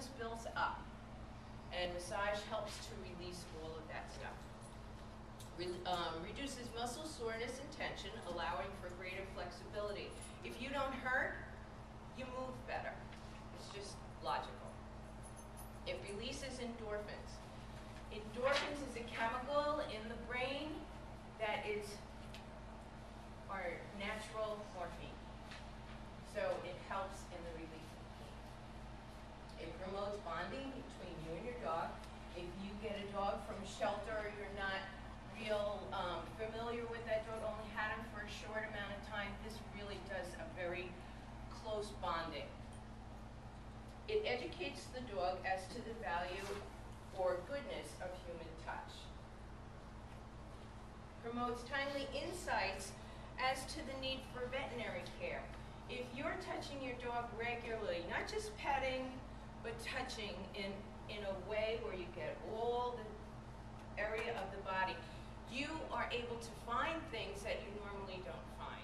stress builds up, and massage helps to release all of that stuff. Reduces muscle soreness and tension, allowing for greater flexibility. If you don't hurt, you move better. It's just logical. It releases endorphins. Endorphins is a chemical in the brain that is our natural morphine. So it helps in the relief of pain. It promotes bonding between you and your dog. If you get a dog from a shelter, you're not real familiar with that dog, only had him for a short amount of time, this really does a very close bonding. It educates the dog as to the value or goodness of human touch. Promotes timely insights as to the need for veterinary care. If you're touching your dog regularly, not just petting, but touching in a way where you get all the area of the body, you are able to find things that you normally don't find.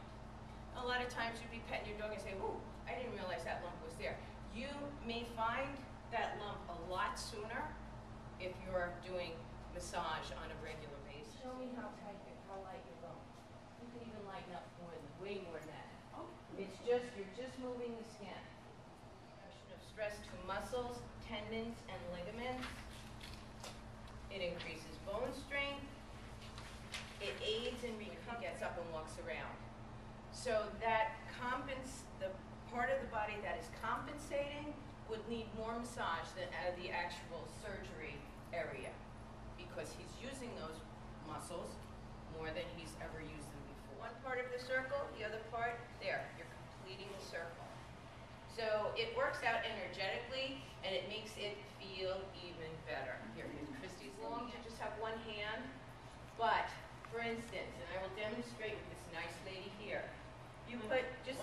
A lot of times you'd be petting your dog and say, "Ooh, I didn't realize that lump was there." You may find that lump a lot sooner if you're doing massage on a regular basis. Show me how light your lump. You can even lighten up way more than that. Oh. You're just moving the skin. Reduction of stress to muscles, tendons, and ligaments. It increases bone strength. It aids in recovery. Gets up and walks around. So that the part of the body that is compensating would need more massage than out of the actual surgery area, because he's using those muscles more than he's ever used them before. One part of the circle, the other part, there, you're completing the circle. So it works out energetically, and it makes it feel even better. Here, Christy's long to just have one hand, but for instance, and I will demonstrate with this nice lady here, you put just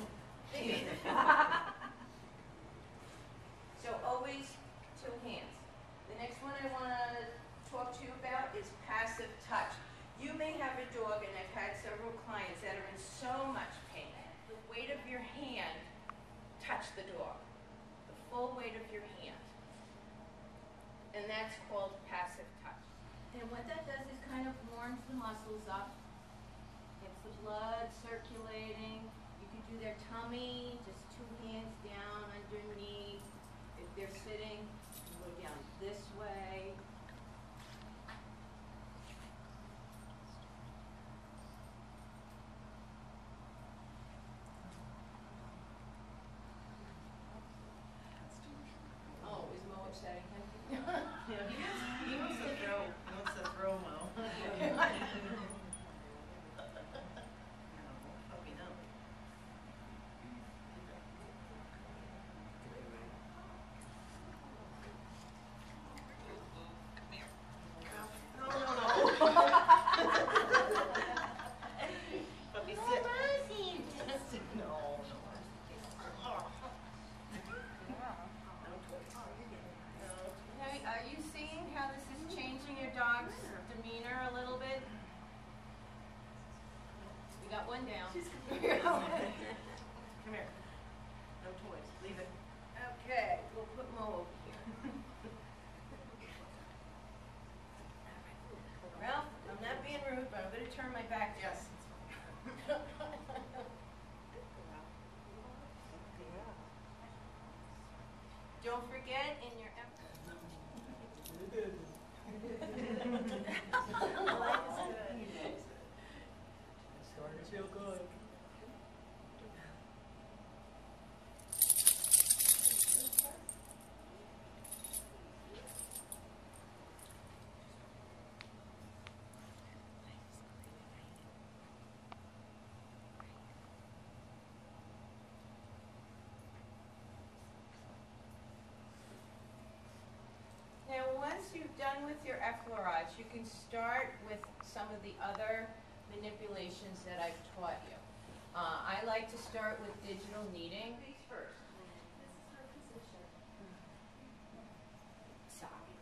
so always two hands. The next one I want to talk to you about is passive touch. You may have a dog, and I've had several clients that are in so much pain. The weight of your hand touch the dog, the full weight of your hand, and that's called passive touch. And what that does is kind of warms the muscles up, gets the blood circulating. You can do their tummy, just two hands down underneath. If they're sitting, you go down this way. Oh, is Mo upsetting him? Yeah, he wants to throw Mo. Puppy, no. Puppy, sit. No. Now, are you seeing how this is changing your dog's demeanor a little bit? We got one down. Come here. No toys. Leave it. Okay, we'll put Mo over here. Ralph, I'm not being rude, but I'm going to turn my back. Yes. Don't forget in your effort. Life is good. It's starting to feel good. Now, once you've done with your effleurage, you can start with some of the other manipulations that I've taught you. I like to start with digital kneading. Face first. This is her position. Sorry,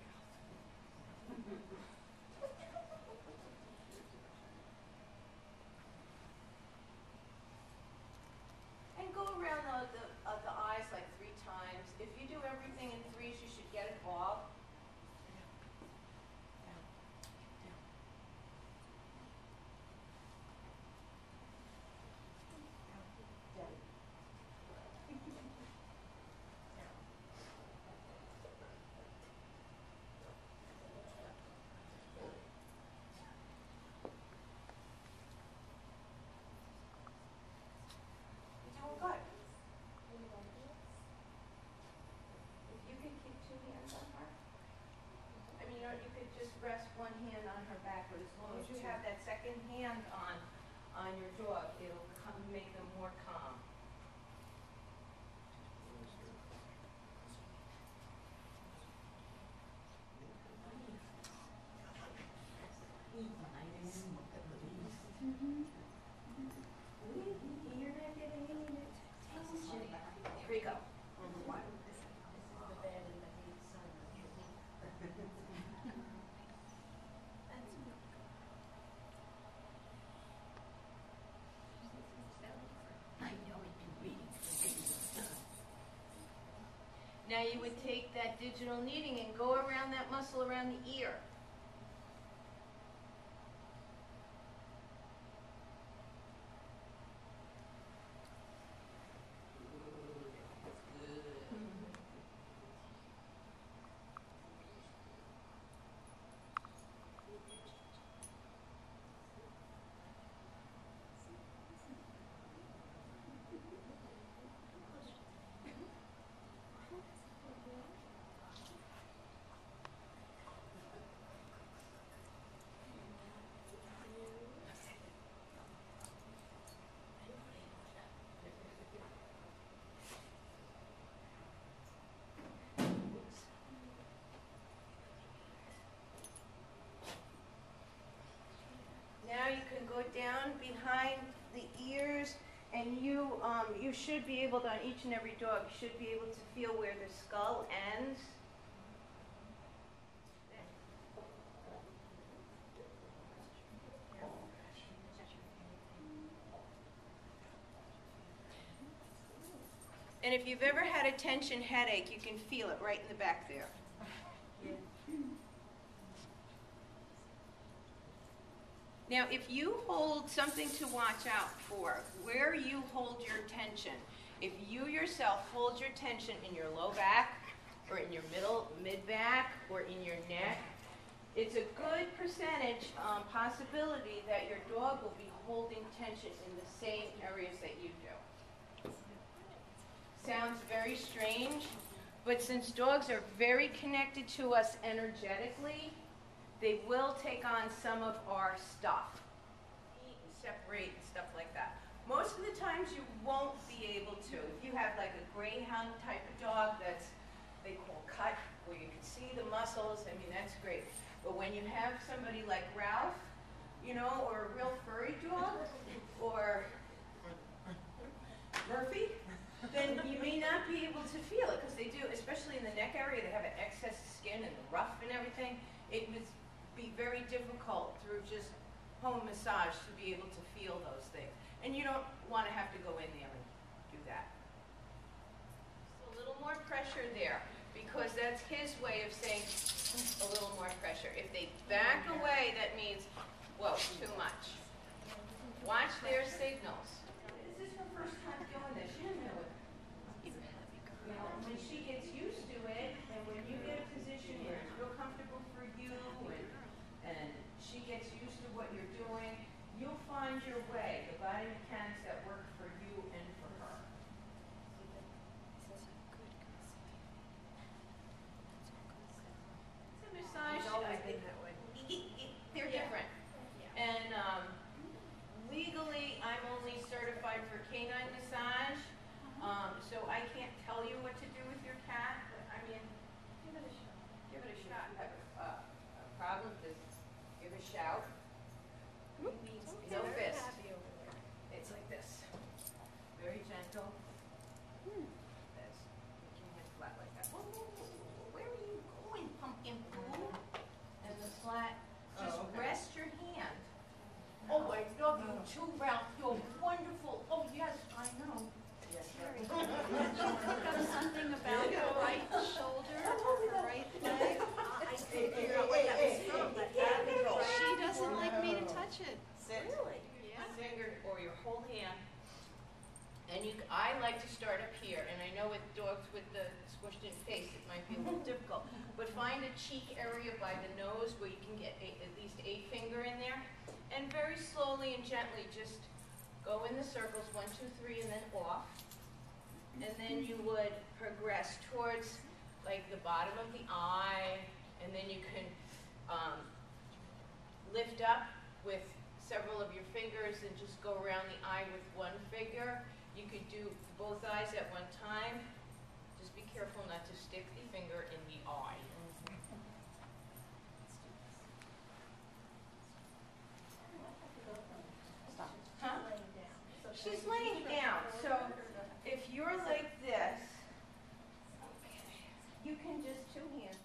and go around the eyes like 3 times. If you do everything in threes, you should Now you would take that digital kneading and go around that muscle around the ear. Now you can go down behind the ears, and you should be able to, on each and every dog, you should be able to feel where the skull ends. And if you've ever had a tension headache, you can feel it right in the back there. Now, if you hold something to watch out for, where you hold your tension, if you yourself hold your tension in your low back, or in your mid-back, or in your neck, it's a good percentage possibility that your dog will be holding tension in the same areas that you do. Sounds very strange, but since dogs are very connected to us energetically, they will take on some of our stuff, eat and separate and stuff like that. Most of the times you won't be able to. If you have like a greyhound type of dog that's, they call cut, where you can see the muscles, I mean, that's great. But when you have somebody like Ralph, you know, or a real furry dog, or Murphy, then you may not be able to feel it, because they do, especially in the neck area, they have an excess skin and the ruff and everything. It would be very difficult through just home massage to be able to feel those things. And you don't want to have to go in there and do that. So a little more pressure there, because that's his way of saying a little more pressure. If they back away, that means, whoa, too much. Watch their signals. This is her first time doing this. She doesn't know what, you know, when she gets used to it, and when you get a position where it's real comfortable for you, and she gets used to what you're doing, you'll find your way, the body mechanics that work for you and for her. It's a massage. They're different. And legally, I'm only certified for canine massage, so I can't tell you what to do with your cat, but I mean, give it a shot. Give it a shot. Have a problem, just give a shout. No fist. It's like this. Very gentle. This. Put your hand flat like that. Whoa, whoa, whoa. Where are you going, pumpkin poo? And the flat. Just rest your hand. Oh, I love you too, Ralph. You're wonderful. Oh, yes, I know. Yes, Did you pick up something about her right shoulder or her right leg? I couldn't figure out what that was from, but she doesn't like me to touch it. Really? Yeah. Finger or your whole hand. And I like to start up here, and I know with dogs with the squished in face it might be a little difficult, but find a cheek area by the nose where you can get at least a finger in there, and very slowly and gently just go in the circles, 1, 2, 3, and then off. And then you would progress towards like the bottom of the eye, and then you can lift up with several of your fingers and just go around the eye with one finger. You could do both eyes at one time. Just be careful not to stick the finger in the eye. Huh? She's laying down, so if you're like this, you can just two hands.